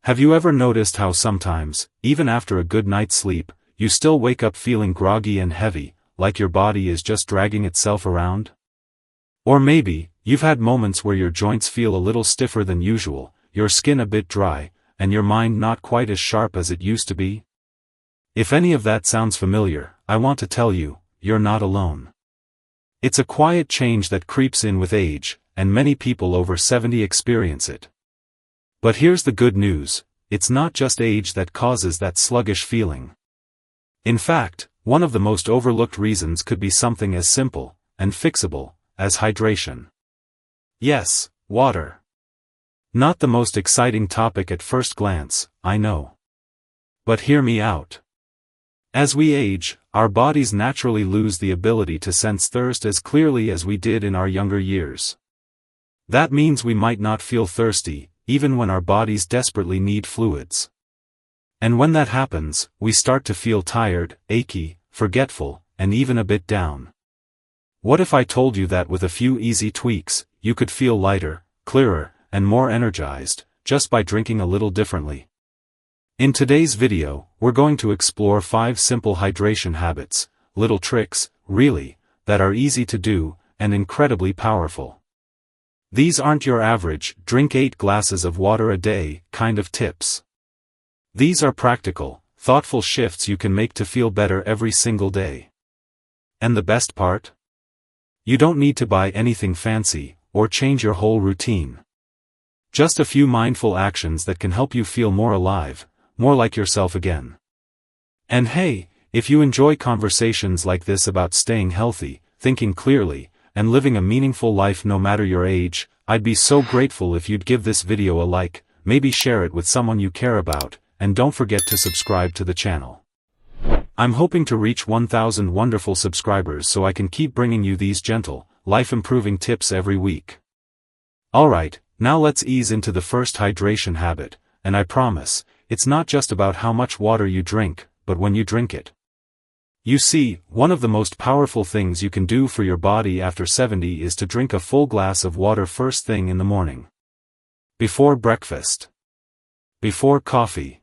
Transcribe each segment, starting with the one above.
Have you ever noticed how sometimes, even after a good night's sleep, you still wake up feeling groggy and heavy, like your body is just dragging itself around? Or maybe, you've had moments where your joints feel a little stiffer than usual, your skin a bit dry, and your mind not quite as sharp as it used to be? If any of that sounds familiar, I want to tell you, you're not alone. It's a quiet change that creeps in with age, and many people over 70 experience it. But here's the good news, it's not just age that causes that sluggish feeling. In fact, one of the most overlooked reasons could be something as simple, and fixable, as hydration. Yes, water. Not the most exciting topic at first glance, I know. But hear me out. As we age, our bodies naturally lose the ability to sense thirst as clearly as we did in our younger years. That means we might not feel thirsty, even when our bodies desperately need fluids. And when that happens, we start to feel tired, achy, forgetful, and even a bit down. What if I told you that with a few easy tweaks, you could feel lighter, clearer, and more energized, just by drinking a little differently? In today's video, we're going to explore 5 simple hydration habits, little tricks, really, that are easy to do, and incredibly powerful. These aren't your average, drink 8 glasses of water a day, kind of tips. These are practical, thoughtful shifts you can make to feel better every single day. And the best part? You don't need to buy anything fancy, or change your whole routine. Just a few mindful actions that can help you feel more alive, more like yourself again. And hey, if you enjoy conversations like this about staying healthy, thinking clearly, and living a meaningful life no matter your age, I'd be so grateful if you'd give this video a like, maybe share it with someone you care about, and don't forget to subscribe to the channel. I'm hoping to reach 1,000 wonderful subscribers so I can keep bringing you these gentle, life-improving tips every week. Alright, now let's ease into the first hydration habit, and I promise, it's not just about how much water you drink, but when you drink it. You see, one of the most powerful things you can do for your body after 70 is to drink a full glass of water first thing in the morning. Before breakfast. Before coffee.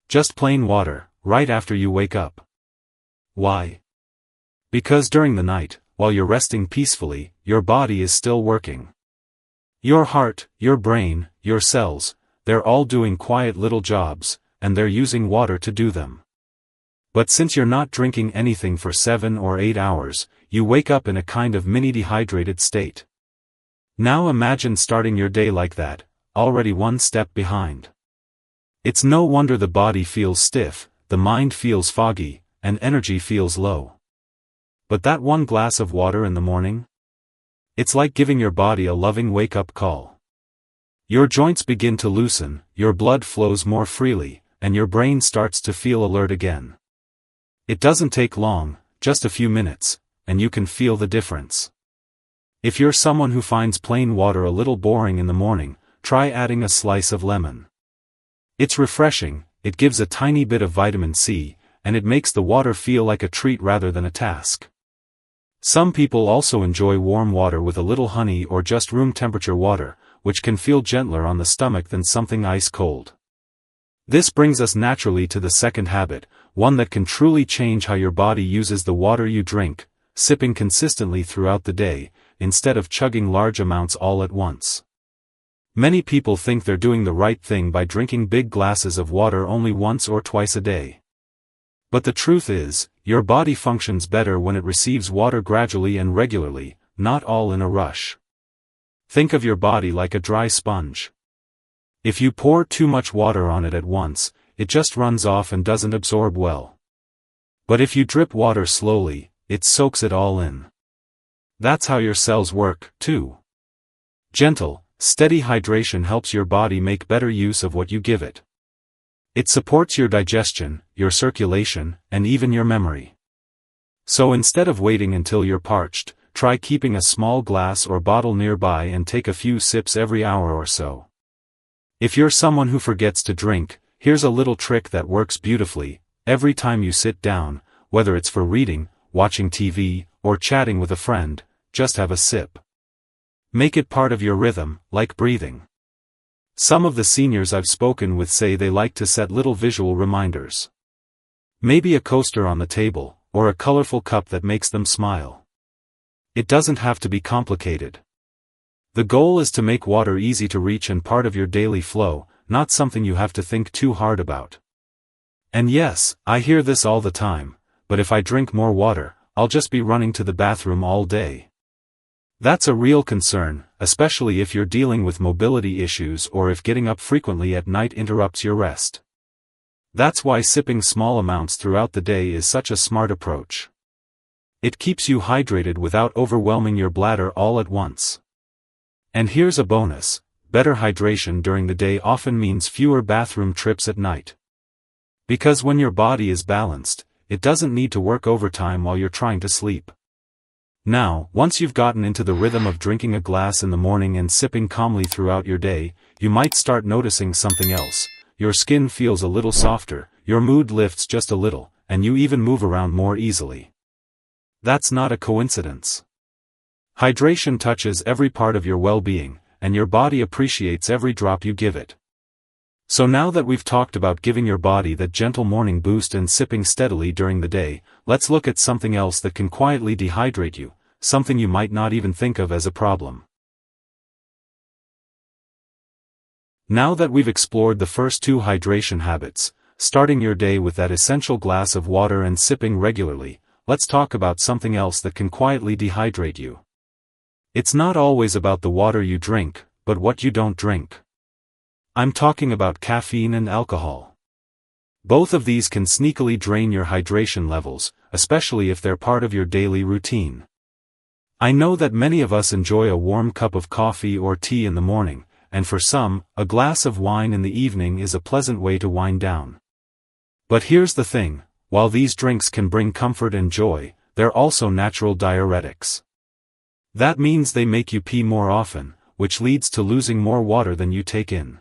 Just plain water, right after you wake up. Why? Because during the night, while you're resting peacefully, your body is still working. Your heart, your brain, your cells, they're all doing quiet little jobs, and they're using water to do them. But since you're not drinking anything for 7 or 8 hours, you wake up in a kind of mini-dehydrated state. Now imagine starting your day like that, already one step behind. It's no wonder the body feels stiff, the mind feels foggy, and energy feels low. But that one glass of water in the morning? It's like giving your body a loving wake-up call. Your joints begin to loosen, your blood flows more freely, and your brain starts to feel alert again. It doesn't take long, just a few minutes, and you can feel the difference. If you're someone who finds plain water a little boring in the morning, try adding a slice of lemon. It's refreshing, it gives a tiny bit of vitamin C, and it makes the water feel like a treat rather than a task. Some people also enjoy warm water with a little honey or just room temperature water, which can feel gentler on the stomach than something ice cold. This brings us naturally to the second habit, one that can truly change how your body uses the water you drink, sipping consistently throughout the day, instead of chugging large amounts all at once. Many people think they're doing the right thing by drinking big glasses of water only once or twice a day. But the truth is, your body functions better when it receives water gradually and regularly, not all in a rush. Think of your body like a dry sponge. If you pour too much water on it at once, it just runs off and doesn't absorb well. But if you drip water slowly, it soaks it all in. That's how your cells work, too. Gentle, steady hydration helps your body make better use of what you give it. It supports your digestion, your circulation, and even your memory. So instead of waiting until you're parched, try keeping a small glass or bottle nearby and take a few sips every hour or so. If you're someone who forgets to drink, here's a little trick that works beautifully. Every time you sit down, whether it's for reading, watching TV, or chatting with a friend, just have a sip. Make it part of your rhythm, like breathing. Some of the seniors I've spoken with say they like to set little visual reminders. Maybe a coaster on the table, or a colorful cup that makes them smile. It doesn't have to be complicated. The goal is to make water easy to reach and part of your daily flow, not something you have to think too hard about. And yes, I hear this all the time, but if I drink more water, I'll just be running to the bathroom all day. That's a real concern, especially if you're dealing with mobility issues or if getting up frequently at night interrupts your rest. That's why sipping small amounts throughout the day is such a smart approach. It keeps you hydrated without overwhelming your bladder all at once. And here's a bonus: better hydration during the day often means fewer bathroom trips at night. Because when your body is balanced, it doesn't need to work overtime while you're trying to sleep. Now, once you've gotten into the rhythm of drinking a glass in the morning and sipping calmly throughout your day, you might start noticing something else. Your skin feels a little softer, your mood lifts just a little, and you even move around more easily. That's not a coincidence. Hydration touches every part of your well-being, and your body appreciates every drop you give it. So now that we've talked about giving your body that gentle morning boost and sipping steadily during the day, let's look at something else that can quietly dehydrate you, something you might not even think of as a problem. Now that we've explored the first two hydration habits, starting your day with that essential glass of water and sipping regularly, let's talk about something else that can quietly dehydrate you. It's not always about the water you drink, but what you don't drink. I'm talking about caffeine and alcohol. Both of these can sneakily drain your hydration levels, especially if they're part of your daily routine. I know that many of us enjoy a warm cup of coffee or tea in the morning, and for some, a glass of wine in the evening is a pleasant way to wind down. But here's the thing: while these drinks can bring comfort and joy, they're also natural diuretics. That means they make you pee more often, which leads to losing more water than you take in.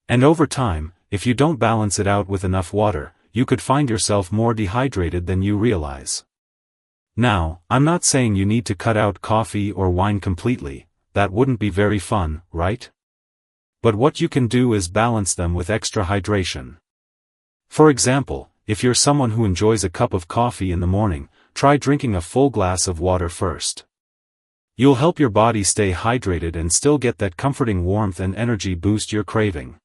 And over time, if you don't balance it out with enough water, you could find yourself more dehydrated than you realize. Now, I'm not saying you need to cut out coffee or wine completely. That wouldn't be very fun, right? But what you can do is balance them with extra hydration. For example, if you're someone who enjoys a cup of coffee in the morning, try drinking a full glass of water first. You'll help your body stay hydrated and still get that comforting warmth and energy boost you're craving.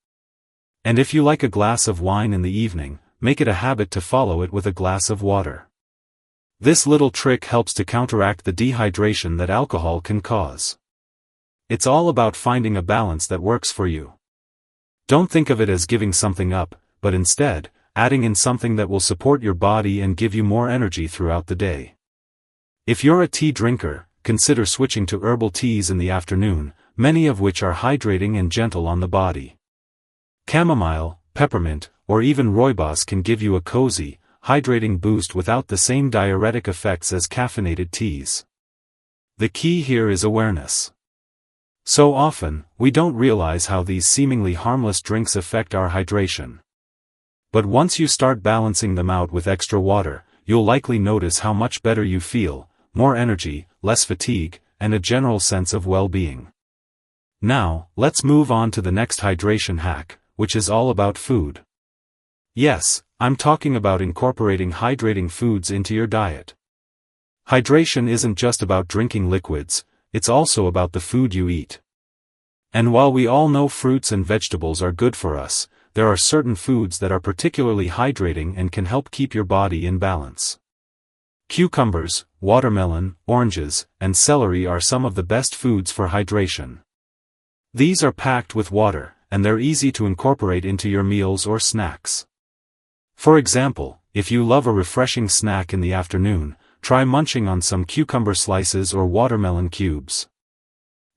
And if you like a glass of wine in the evening, make it a habit to follow it with a glass of water. This little trick helps to counteract the dehydration that alcohol can cause. It's all about finding a balance that works for you. Don't think of it as giving something up, but instead, adding in something that will support your body and give you more energy throughout the day. If you're a tea drinker, consider switching to herbal teas in the afternoon, many of which are hydrating and gentle on the body. Chamomile, peppermint, or even rooibos can give you a cozy, hydrating boost without the same diuretic effects as caffeinated teas. The key here is awareness. So often, we don't realize how these seemingly harmless drinks affect our hydration. But once you start balancing them out with extra water, you'll likely notice how much better you feel, more energy, less fatigue, and a general sense of well-being. Now, let's move on to the next hydration hack, which is all about food. Yes, I'm talking about incorporating hydrating foods into your diet. Hydration isn't just about drinking liquids, it's also about the food you eat. And while we all know fruits and vegetables are good for us, there are certain foods that are particularly hydrating and can help keep your body in balance. Cucumbers, watermelon, oranges, and celery are some of the best foods for hydration. These are packed with water, and they're easy to incorporate into your meals or snacks. For example, if you love a refreshing snack in the afternoon, try munching on some cucumber slices or watermelon cubes.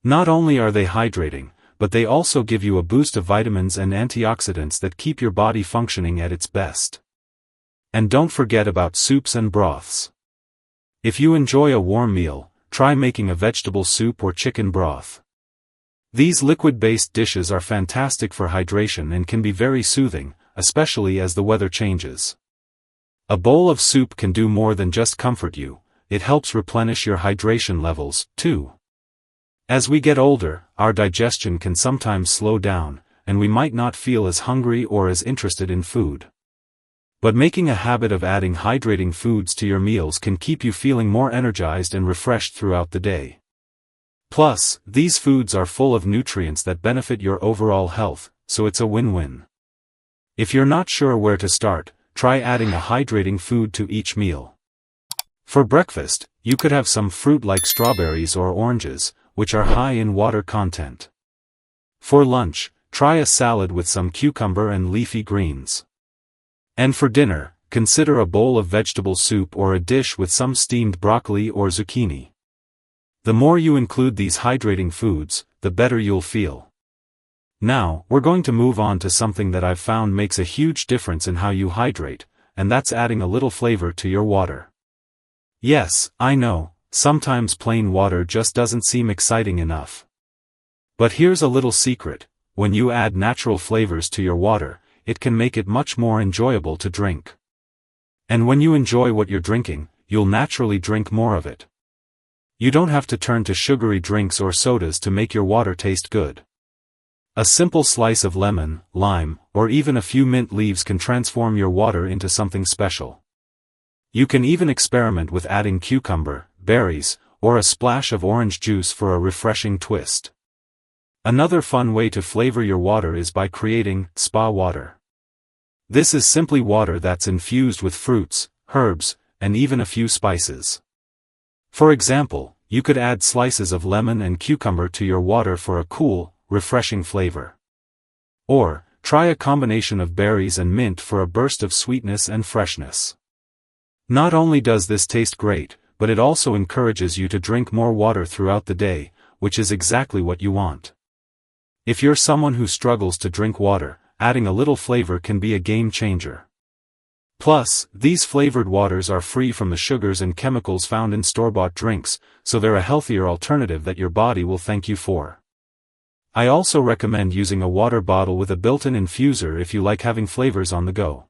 Not only are they hydrating, but they also give you a boost of vitamins and antioxidants that keep your body functioning at its best. And don't forget about soups and broths. If you enjoy a warm meal, try making a vegetable soup or chicken broth. These liquid-based dishes are fantastic for hydration and can be very soothing, especially as the weather changes. A bowl of soup can do more than just comfort you, it helps replenish your hydration levels, too. As we get older, our digestion can sometimes slow down, and we might not feel as hungry or as interested in food. But making a habit of adding hydrating foods to your meals can keep you feeling more energized and refreshed throughout the day. Plus, these foods are full of nutrients that benefit your overall health, so it's a win-win. If you're not sure where to start, try adding a hydrating food to each meal. For breakfast, you could have some fruit like strawberries or oranges, which are high in water content. For lunch, try a salad with some cucumber and leafy greens. And for dinner, consider a bowl of vegetable soup or a dish with some steamed broccoli or zucchini. The more you include these hydrating foods, the better you'll feel. Now, we're going to move on to something that I've found makes a huge difference in how you hydrate, and that's adding a little flavor to your water. Yes, I know, sometimes plain water just doesn't seem exciting enough. But here's a little secret: when you add natural flavors to your water, it can make it much more enjoyable to drink. And when you enjoy what you're drinking, you'll naturally drink more of it. You don't have to turn to sugary drinks or sodas to make your water taste good. A simple slice of lemon, lime, or even a few mint leaves can transform your water into something special. You can even experiment with adding cucumber, berries, or a splash of orange juice for a refreshing twist. Another fun way to flavor your water is by creating spa water. This is simply water that's infused with fruits, herbs, and even a few spices. For example, you could add slices of lemon and cucumber to your water for a cool, refreshing flavor. Or, try a combination of berries and mint for a burst of sweetness and freshness. Not only does this taste great, but it also encourages you to drink more water throughout the day, which is exactly what you want. If you're someone who struggles to drink water, adding a little flavor can be a game changer. Plus, these flavored waters are free from the sugars and chemicals found in store-bought drinks, so they're a healthier alternative that your body will thank you for. I also recommend using a water bottle with a built-in infuser if you like having flavors on the go.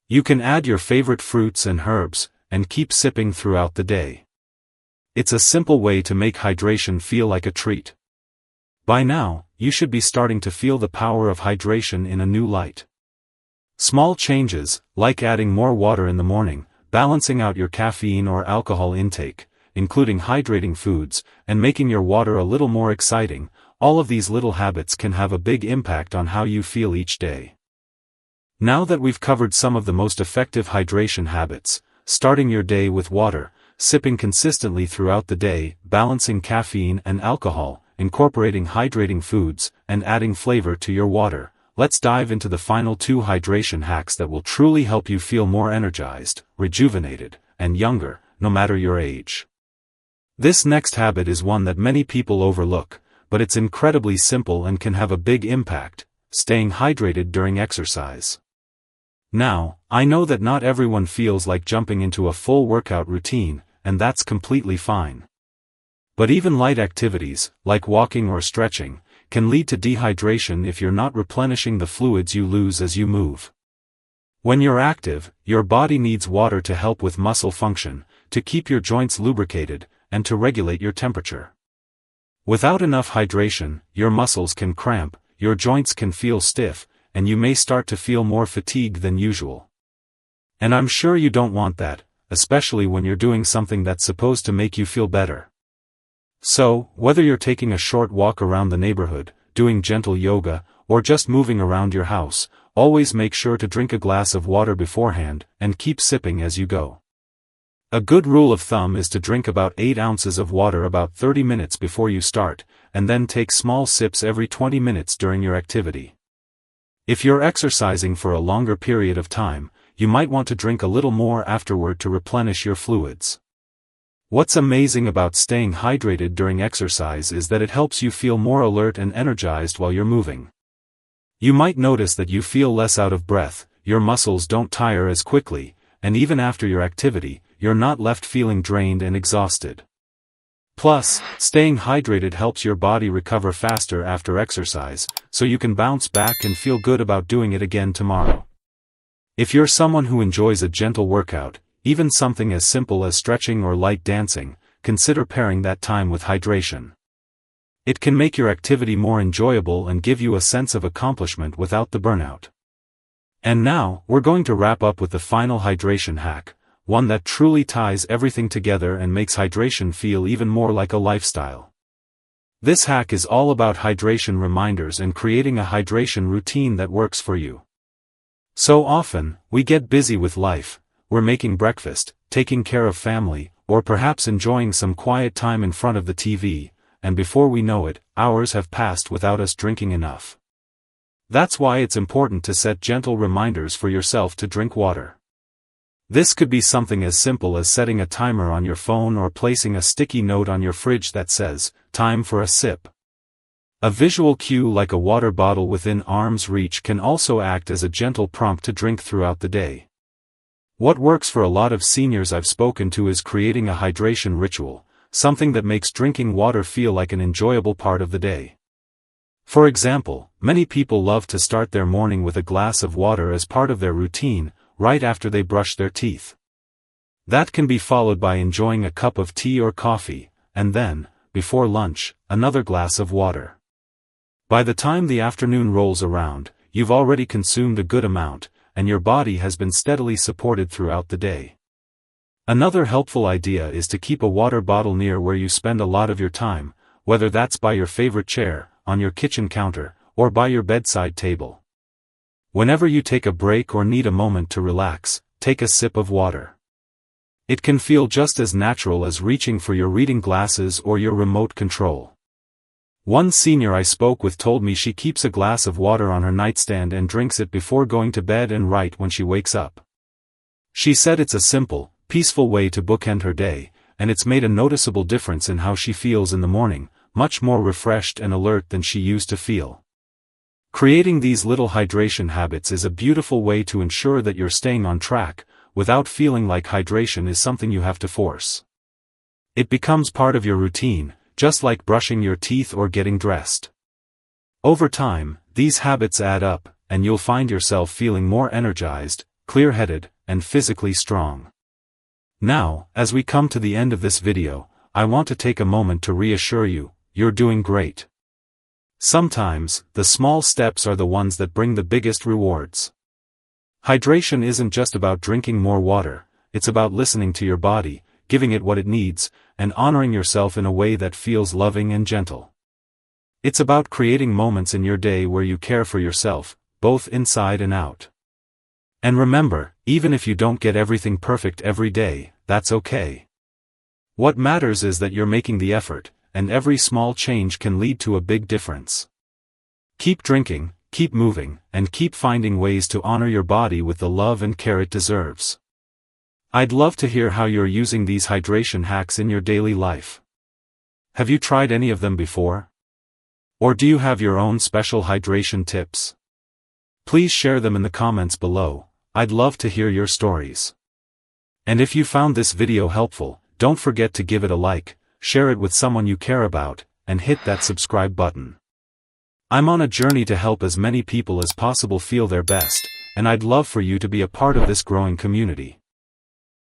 You can add your favorite fruits and herbs, and keep sipping throughout the day. It's a simple way to make hydration feel like a treat. By now, you should be starting to feel the power of hydration in a new light. Small changes, like adding more water in the morning, balancing out your caffeine or alcohol intake, including hydrating foods, and making your water a little more exciting, all of these little habits can have a big impact on how you feel each day. Now that we've covered some of the most effective hydration habits, starting your day with water, sipping consistently throughout the day, balancing caffeine and alcohol, incorporating hydrating foods, and adding flavor to your water, let's dive into the final 2 hydration hacks that will truly help you feel more energized, rejuvenated, and younger, no matter your age. This next habit is one that many people overlook, but it's incredibly simple and can have a big impact: staying hydrated during exercise. Now, I know that not everyone feels like jumping into a full workout routine, and that's completely fine. But even light activities, like walking or stretching, can lead to dehydration if you're not replenishing the fluids you lose as you move. When you're active, your body needs water to help with muscle function, to keep your joints lubricated, and to regulate your temperature. Without enough hydration, your muscles can cramp, your joints can feel stiff, and you may start to feel more fatigued than usual. And I'm sure you don't want that, especially when you're doing something that's supposed to make you feel better. So, whether you're taking a short walk around the neighborhood, doing gentle yoga, or just moving around your house, always make sure to drink a glass of water beforehand, and keep sipping as you go. A good rule of thumb is to drink about 8 ounces of water about 30 minutes before you start, and then take small sips every 20 minutes during your activity. If you're exercising for a longer period of time, you might want to drink a little more afterward to replenish your fluids. What's amazing about staying hydrated during exercise is that it helps you feel more alert and energized while you're moving. You might notice that you feel less out of breath, your muscles don't tire as quickly, and even after your activity, you're not left feeling drained and exhausted. Plus, staying hydrated helps your body recover faster after exercise, so you can bounce back and feel good about doing it again tomorrow. If you're someone who enjoys a gentle workout, even something as simple as stretching or light dancing, consider pairing that time with hydration. It can make your activity more enjoyable and give you a sense of accomplishment without the burnout. And now, we're going to wrap up with the final hydration hack, one that truly ties everything together and makes hydration feel even more like a lifestyle. This hack is all about hydration reminders and creating a hydration routine that works for you. So often, we get busy with life, we're making breakfast, taking care of family, or perhaps enjoying some quiet time in front of the TV, and before we know it, hours have passed without us drinking enough. That's why it's important to set gentle reminders for yourself to drink water. This could be something as simple as setting a timer on your phone or placing a sticky note on your fridge that says, "Time for a sip." A visual cue like a water bottle within arm's reach can also act as a gentle prompt to drink throughout the day. What works for a lot of seniors I've spoken to is creating a hydration ritual, something that makes drinking water feel like an enjoyable part of the day. For example, many people love to start their morning with a glass of water as part of their routine, right after they brush their teeth. That can be followed by enjoying a cup of tea or coffee, and then, before lunch, another glass of water. By the time the afternoon rolls around, you've already consumed a good amount, and your body has been steadily supported throughout the day. Another helpful idea is to keep a water bottle near where you spend a lot of your time, whether that's by your favorite chair, on your kitchen counter, or by your bedside table. Whenever you take a break or need a moment to relax, take a sip of water. It can feel just as natural as reaching for your reading glasses or your remote control. One senior I spoke with told me she keeps a glass of water on her nightstand and drinks it before going to bed and right when she wakes up. She said it's a simple, peaceful way to bookend her day, and it's made a noticeable difference in how she feels in the morning, much more refreshed and alert than she used to feel. Creating these little hydration habits is a beautiful way to ensure that you're staying on track, without feeling like hydration is something you have to force. It becomes part of your routine, just like brushing your teeth or getting dressed. Over time, these habits add up, and you'll find yourself feeling more energized, clear-headed, and physically strong. Now, as we come to the end of this video, I want to take a moment to reassure you, you're doing great. Sometimes, the small steps are the ones that bring the biggest rewards. Hydration isn't just about drinking more water, it's about listening to your body, giving it what it needs, and honoring yourself in a way that feels loving and gentle. It's about creating moments in your day where you care for yourself, both inside and out. And remember, even if you don't get everything perfect every day, that's okay. What matters is that you're making the effort, and every small change can lead to a big difference. Keep drinking, keep moving, and keep finding ways to honor your body with the love and care it deserves. I'd love to hear how you're using these hydration hacks in your daily life. Have you tried any of them before? Or do you have your own special hydration tips? Please share them in the comments below, I'd love to hear your stories. And if you found this video helpful, don't forget to give it a like, share it with someone you care about, and hit that subscribe button. I'm on a journey to help as many people as possible feel their best, and I'd love for you to be a part of this growing community.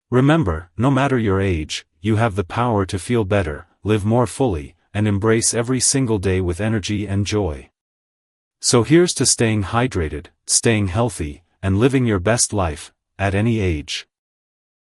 Remember, no matter your age, you have the power to feel better, live more fully, and embrace every single day with energy and joy. So here's to staying hydrated, staying healthy, and living your best life, at any age.